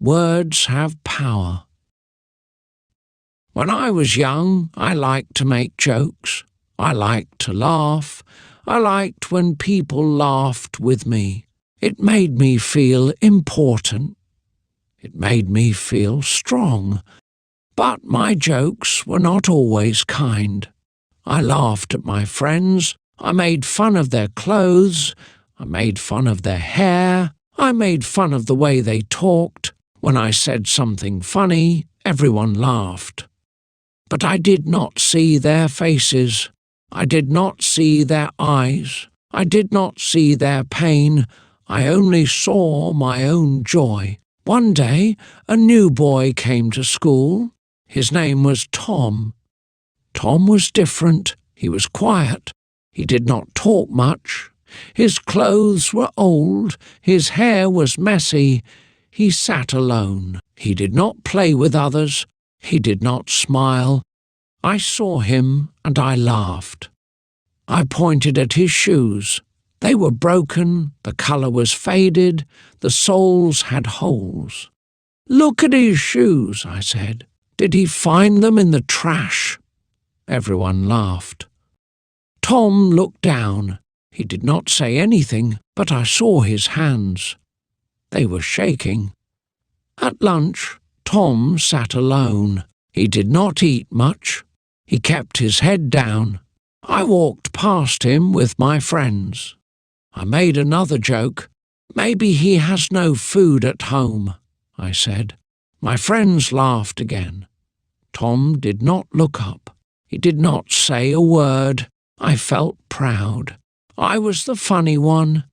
Words have power. When I was young, I liked to make jokes. I liked to laugh. I liked when people laughed with me. It made me feel important. It made me feel strong. But my jokes were not always kind. I laughed at my friends. I made fun of their clothes. I made fun of their hair. I made fun of the way they talked. When I said something funny, everyone laughed. But I did not see their faces. I did not see their eyes. I did not see their pain. I only saw my own joy. One day, a new boy came to school. His name was Tom. Tom was different. He was quiet. He did not talk much. His clothes were old. His hair was messy. He sat alone. He did not play with others. He did not smile. I saw him and I laughed. I pointed at his shoes. They were broken. The colour was faded. The soles had holes. "Look at his shoes," I said. "Did he find them in the trash?" Everyone laughed. Tom looked down. He did not say anything, but I saw his hands. They were shaking. At lunch, Tom sat alone. He did not eat much. He kept his head down. I walked past him with my friends. I made another joke. "Maybe he has no food at home," I said. My friends laughed again. Tom did not look up. He did not say a word. I felt proud. I was the funny one.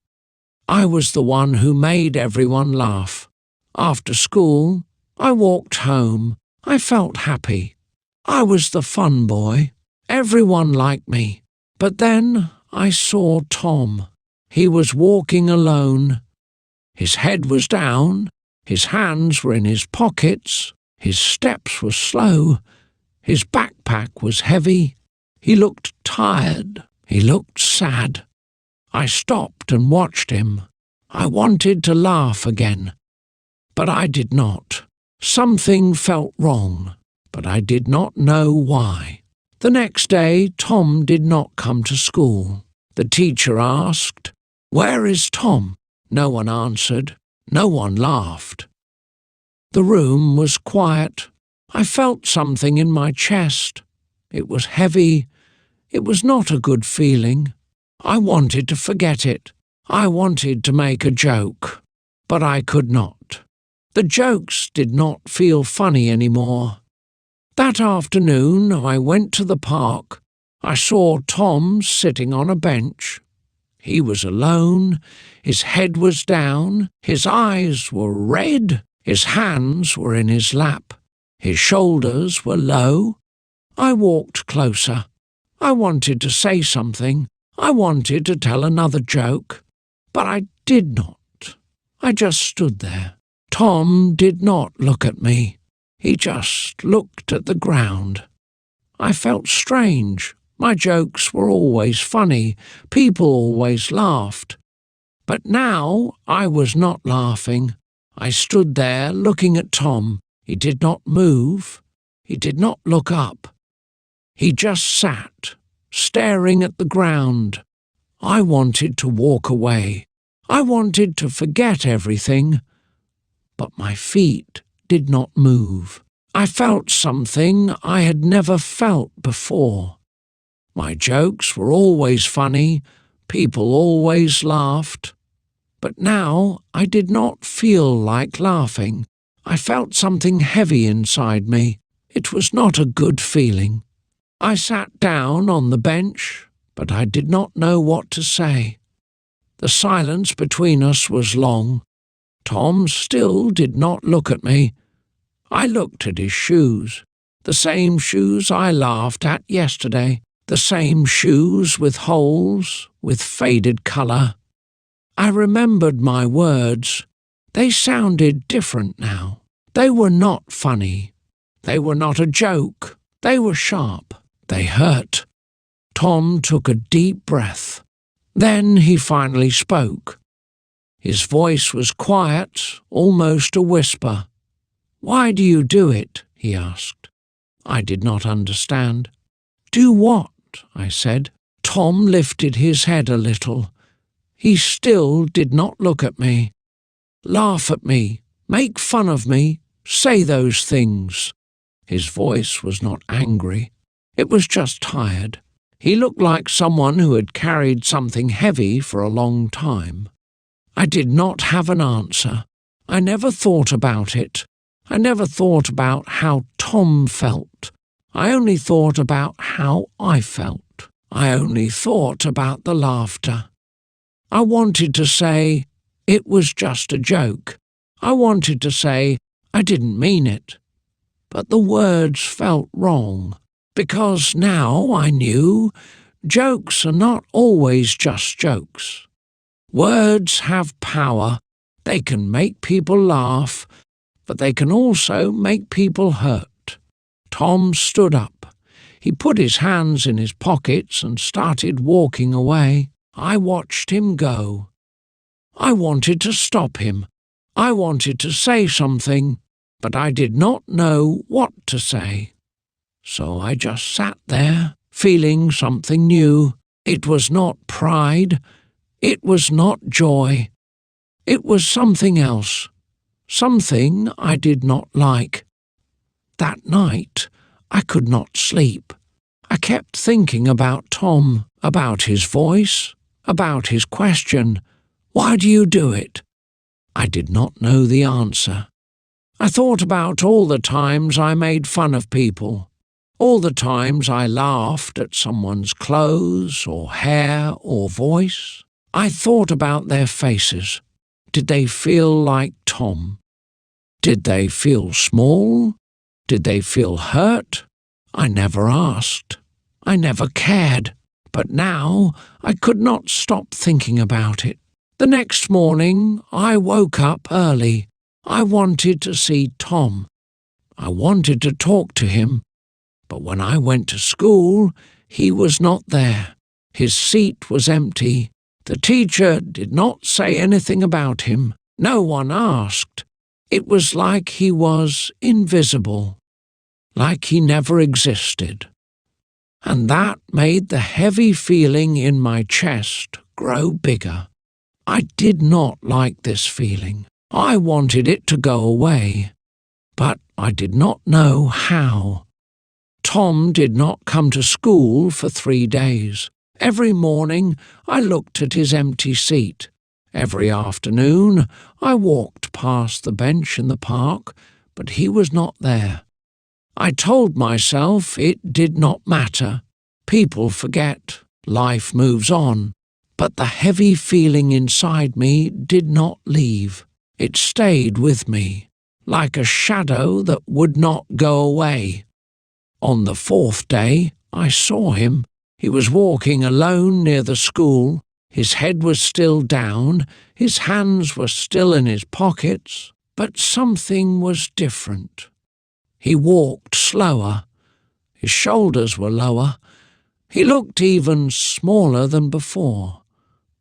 I was the one who made everyone laugh. After school, I walked home. I felt happy. I was the fun boy. Everyone liked me. But then I saw Tom. He was walking alone. His head was down. His hands were in his pockets. His steps were slow. His backpack was heavy. He looked tired. He looked sad. I stopped and watched him. I wanted to laugh again, but I did not. Something felt wrong, but I did not know why. The next day, Tom did not come to school. The teacher asked, "Where is Tom?" No one answered. No one laughed. The room was quiet. I felt something in my chest. It was heavy. It was not a good feeling. I wanted to forget it. I wanted to make a joke, but I could not. The jokes did not feel funny anymore. That afternoon I went to the park. I saw Tom sitting on a bench. He was alone. His head was down. His eyes were red. His hands were in his lap. His shoulders were low. I walked closer. I wanted to say something. I wanted to tell another joke, but I did not. I just stood there. Tom did not look at me. He just looked at the ground. I felt strange. My jokes were always funny. People always laughed. But now I was not laughing. I stood there looking at Tom. He did not move. He did not look up. He just sat, staring at the ground. I wanted to walk away. I wanted to forget everything. But my feet did not move. I felt something I had never felt before. My jokes were always funny. People always laughed. But now I did not feel like laughing. I felt something heavy inside me. It was not a good feeling. I sat down on the bench, but I did not know what to say. The silence between us was long. Tom still did not look at me. I looked at his shoes, the same shoes I laughed at yesterday, the same shoes with holes, with faded colour. I remembered my words. They sounded different now. They were not funny. They were not a joke. They were sharp. They hurt. Tom took a deep breath. Then he finally spoke. His voice was quiet, almost a whisper. "Why do you do it?" he asked. I did not understand. "Do what?" I said. Tom lifted his head a little. He still did not look at me. "Laugh at me, make fun of me, say those things." His voice was not angry. It was just tired. He looked like someone who had carried something heavy for a long time. I did not have an answer. I never thought about it. I never thought about how Tom felt. I only thought about how I felt. I only thought about the laughter. I wanted to say, it was just a joke. I wanted to say, I didn't mean it. But the words felt wrong, because now I knew jokes are not always just jokes. Words have power. They can make people laugh, but they can also make people hurt. Tom stood up. He put his hands in his pockets and started walking away. I watched him go. I wanted to stop him. I wanted to say something, but I did not know what to say. So I just sat there, feeling something new. It was not pride. It was not joy. It was something else. Something I did not like. That night, I could not sleep. I kept thinking about Tom, about his voice, about his question, "Why do you do it?" I did not know the answer. I thought about all the times I made fun of people, all the times I laughed at someone's clothes or hair or voice. I thought about their faces. Did they feel like Tom? Did they feel small? Did they feel hurt? I never asked. I never cared. But now I could not stop thinking about it. The next morning I woke up early. I wanted to see Tom. I wanted to talk to him. But when I went to school, he was not there. His seat was empty. The teacher did not say anything about him. No one asked. It was like he was invisible, like he never existed. And that made the heavy feeling in my chest grow bigger. I did not like this feeling. I wanted it to go away, but I did not know how. Tom did not come to school for 3 days. Every morning I looked at his empty seat. Every afternoon I walked past the bench in the park, but he was not there. I told myself it did not matter. People forget. Life moves on. But the heavy feeling inside me did not leave. It stayed with me, like a shadow that would not go away. On the 4th day, I saw him. He was walking alone near the school. His head was still down, his hands were still in his pockets, but something was different. He walked slower. His shoulders were lower. He looked even smaller than before.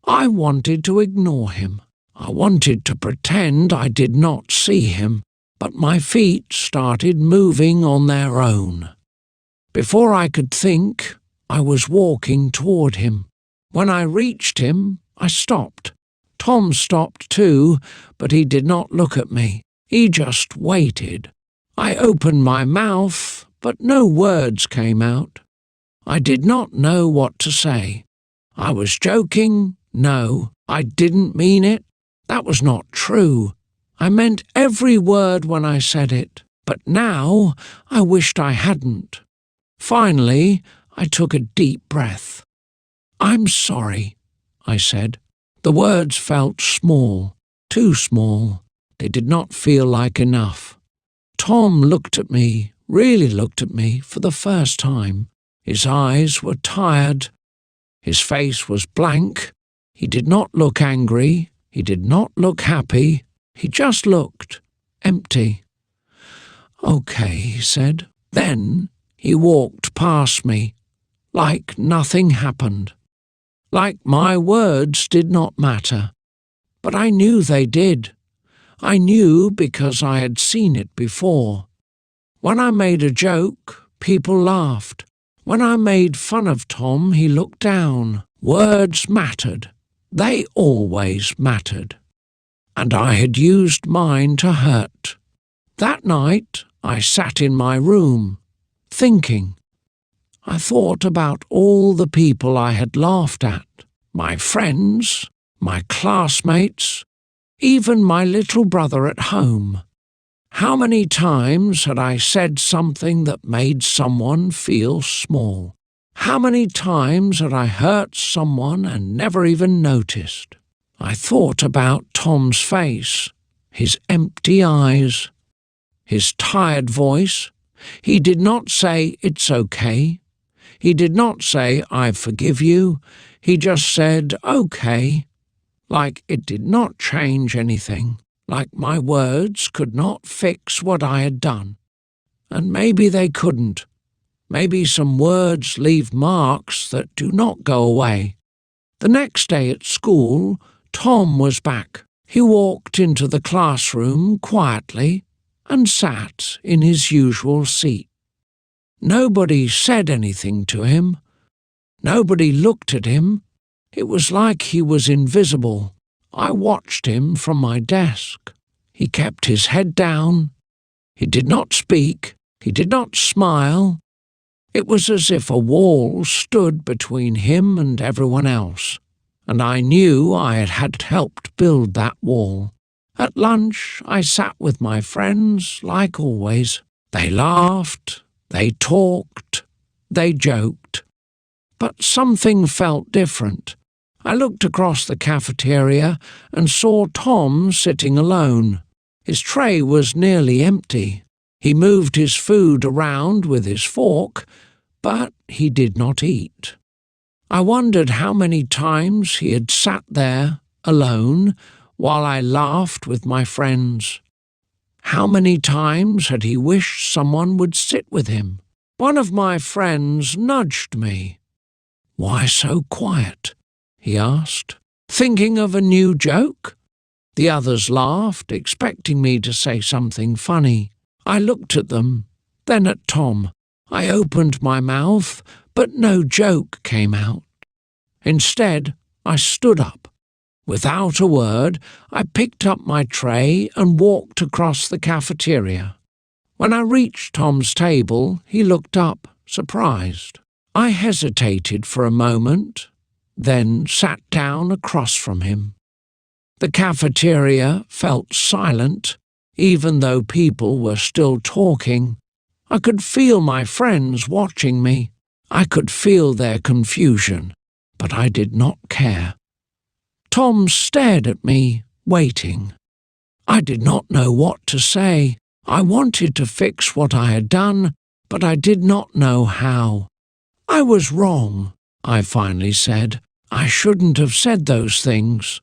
I wanted to ignore him. I wanted to pretend I did not see him, but my feet started moving on their own. Before I could think, I was walking toward him. When I reached him, I stopped. Tom stopped too, but he did not look at me. He just waited. I opened my mouth, but no words came out. I did not know what to say. I was joking. No, I didn't mean it. That was not true. I meant every word when I said it, but now I wished I hadn't. Finally, I took a deep breath. "I'm sorry," I said. The words felt small, too small. They did not feel like enough. Tom looked at me, really looked at me for the first time. His eyes were tired. His face was blank. He did not look angry. He did not look happy. He just looked empty. "Okay," he said. Then he walked past me, like nothing happened. Like my words did not matter. But I knew they did. I knew because I had seen it before. When I made a joke, people laughed. When I made fun of Tom, he looked down. Words mattered. They always mattered. And I had used mine to hurt. That night, I sat in my room, thinking. I thought about all the people I had laughed at, my friends, my classmates, even my little brother at home. How many times had I said something that made someone feel small? How many times had I hurt someone and never even noticed? I thought about Tom's face, his empty eyes, his tired voice. He did not say, "It's okay." He did not say, "I forgive you." He just said, "Okay," like it did not change anything, like my words could not fix what I had done. And maybe they couldn't. Maybe some words leave marks that do not go away. The next day at school, Tom was back. He walked into the classroom quietly and sat in his usual seat. Nobody said anything to him. Nobody looked at him. It was like he was invisible. I watched him from my desk. He kept his head down. He did not speak. He did not smile. It was as if a wall stood between him and everyone else, and I knew I had helped build that wall. At lunch, I sat with my friends like always. They laughed, they talked, they joked. But something felt different. I looked across the cafeteria and saw Tom sitting alone. His tray was nearly empty. He moved his food around with his fork, but he did not eat. I wondered how many times he had sat there, alone, while I laughed with my friends. How many times had he wished someone would sit with him? One of my friends nudged me. "Why so quiet?" he asked. "Thinking of a new joke?" The others laughed, expecting me to say something funny. I looked at them, then at Tom. I opened my mouth, but no joke came out. Instead, I stood up. Without a word, I picked up my tray and walked across the cafeteria. When I reached Tom's table, he looked up, surprised. I hesitated for a moment, then sat down across from him. The cafeteria felt silent, even though people were still talking. I could feel my friends watching me. I could feel their confusion, but I did not care. Tom stared at me, waiting. I did not know what to say. I wanted to fix what I had done, but I did not know how. "I was wrong," I finally said. "I shouldn't have said those things."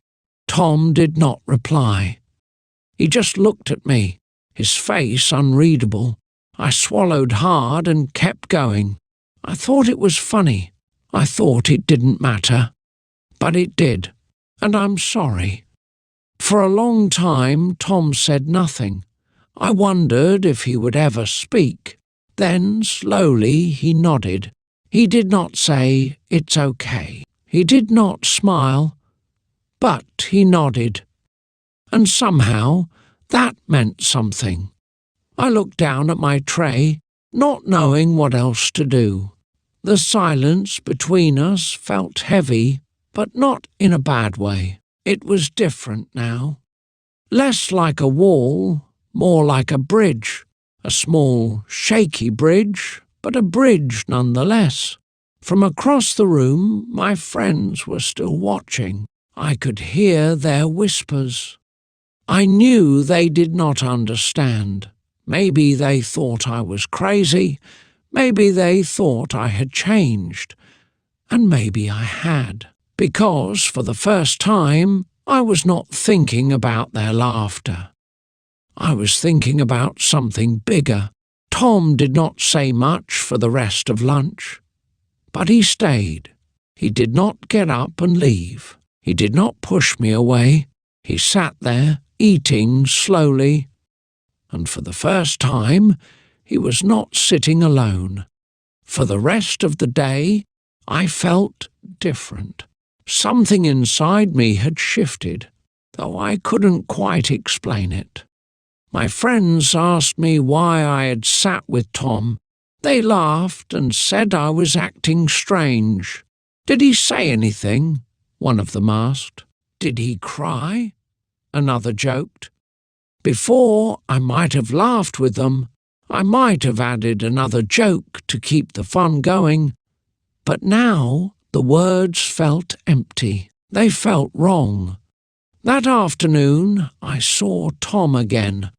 Tom did not reply. He just looked at me, his face unreadable. I swallowed hard and kept going. I thought it was funny. I thought it didn't matter. But it did, and I'm sorry. For a long time, Tom said nothing. I wondered if he would ever speak. Then, slowly, he nodded. He did not say, "It's okay." He did not smile, but he nodded. And somehow, that meant something. I looked down at my tray, not knowing what else to do. The silence between us felt heavy, but not in a bad way. It was different now. Less like a wall, more like a bridge. A small, shaky bridge, but a bridge nonetheless. From across the room, my friends were still watching. I could hear their whispers. I knew they did not understand. Maybe they thought I was crazy. Maybe they thought I had changed. And maybe I had. Because, for the first time, I was not thinking about their laughter. I was thinking about something bigger. Tom did not say much for the rest of lunch. But he stayed. He did not get up and leave. He did not push me away. He sat there, eating slowly, and for the first time he was not sitting alone. For the rest of the day I felt different. Something inside me had shifted, though I couldn't quite explain it. My friends asked me why I had sat with Tom. They laughed and said I was acting strange. "Did he say anything?" one of them asked. "Did he cry?" another joked. Before I might have laughed with them, I might have added another joke to keep the fun going. But now the words felt empty. They felt wrong. That afternoon I saw Tom again.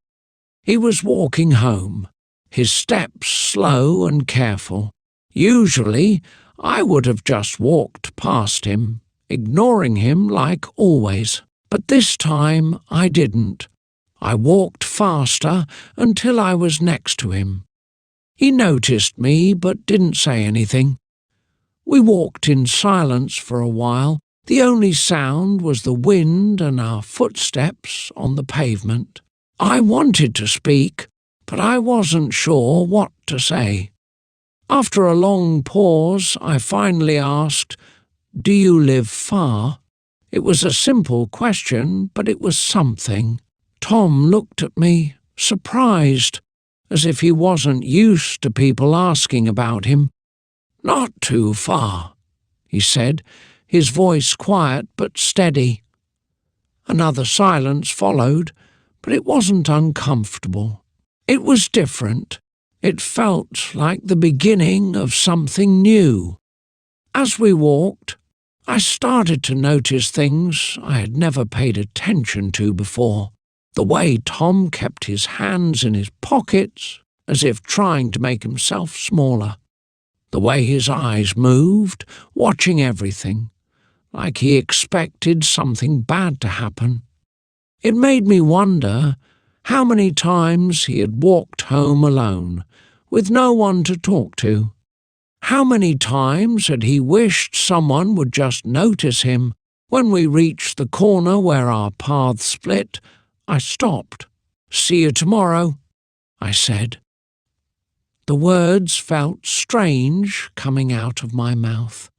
He was walking home, his steps slow and careful. Usually I would have just walked past him, ignoring him like always. But this time I didn't. I walked faster until I was next to him. He noticed me but didn't say anything. We walked in silence for a while. The only sound was the wind and our footsteps on the pavement. I wanted to speak, but I wasn't sure what to say. After a long pause, I finally asked, "Do you live far?" It was a simple question, but it was something. Tom looked at me, surprised, as if he wasn't used to people asking about him. "Not too far," he said, his voice quiet but steady. Another silence followed, but it wasn't uncomfortable. It was different. It felt like the beginning of something new. As we walked, I started to notice things I had never paid attention to before. The way Tom kept his hands in his pockets, as if trying to make himself smaller. The way his eyes moved, watching everything, like he expected something bad to happen. It made me wonder how many times he had walked home alone, with no one to talk to. How many times had he wished someone would just notice him? When we reached the corner where our paths split, I stopped. "See you tomorrow," I said. The words felt strange coming out of my mouth.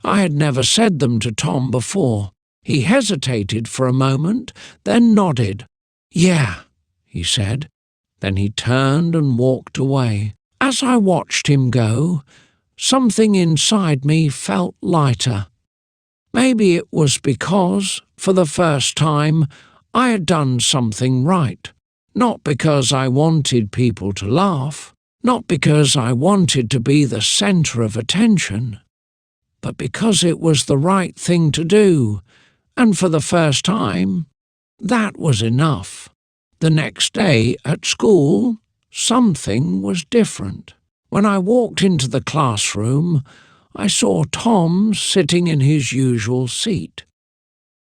I had never said them to Tom before. He hesitated for a moment, then nodded. "Yeah," he said. Then he turned and walked away. As I watched him go, something inside me felt lighter. Maybe it was because, for the first time, I had done something right. Not because I wanted people to laugh, not because I wanted to be the centre of attention, but because it was the right thing to do, and for the first time, that was enough. The next day at school, something was different. When I walked into the classroom, I saw Tom sitting in his usual seat.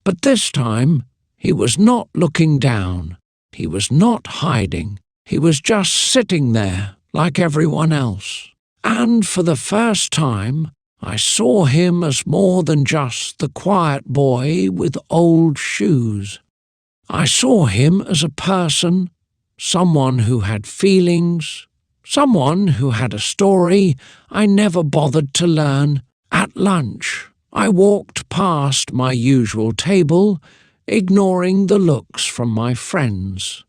But this time, he was not looking down. He was not hiding. He was just sitting there like everyone else. And for the first time, I saw him as more than just the quiet boy with old shoes. I saw him as a person, someone who had feelings, someone who had a story I never bothered to learn. At lunch, I walked past my usual table, ignoring the looks from my friends.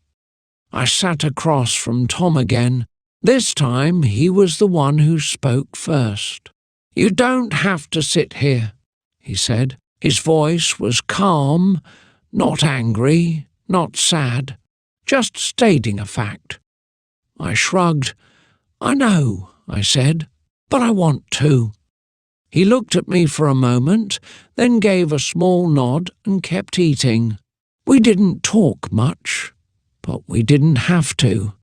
I sat across from Tom again. This time he was the one who spoke first. "You don't have to sit here," he said. His voice was calm, not angry, not sad, just stating a fact. I shrugged. "I know," I said, "but I want to." He looked at me for a moment, then gave a small nod and kept eating. We didn't talk much, but we didn't have to.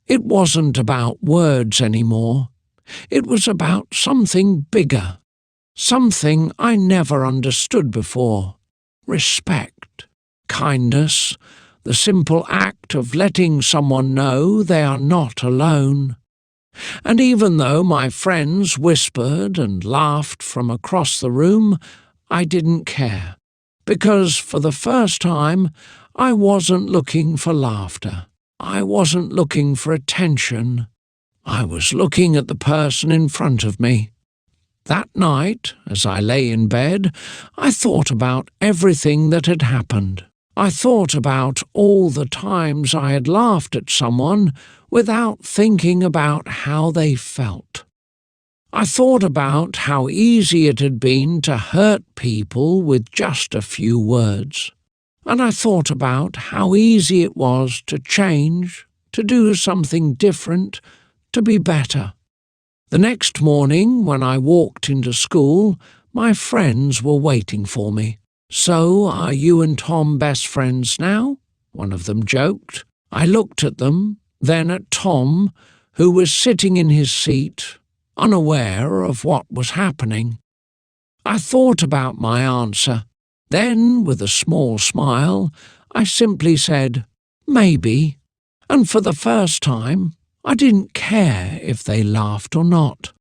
It wasn't about words anymore. It was about something bigger, something I never understood before. Respect, kindness, the simple act of letting someone know they are not alone. And even though my friends whispered and laughed from across the room, I didn't care, because for the first time I wasn't looking for laughter. I wasn't looking for attention. I was looking at the person in front of me. That night, as I lay in bed, I thought about everything that had happened. I thought about all the times I had laughed at someone without thinking about how they felt. I thought about how easy it had been to hurt people with just a few words. And I thought about how easy it was to change, to do something different, to be better. The next morning, when I walked into school, my friends were waiting for me. "So are you and Tom best friends now?" one of them joked. I looked at them, then at Tom, who was sitting in his seat, unaware of what was happening. I thought about my answer. Then, with a small smile, I simply said, "Maybe." And for the first time, I didn't care if they laughed or not.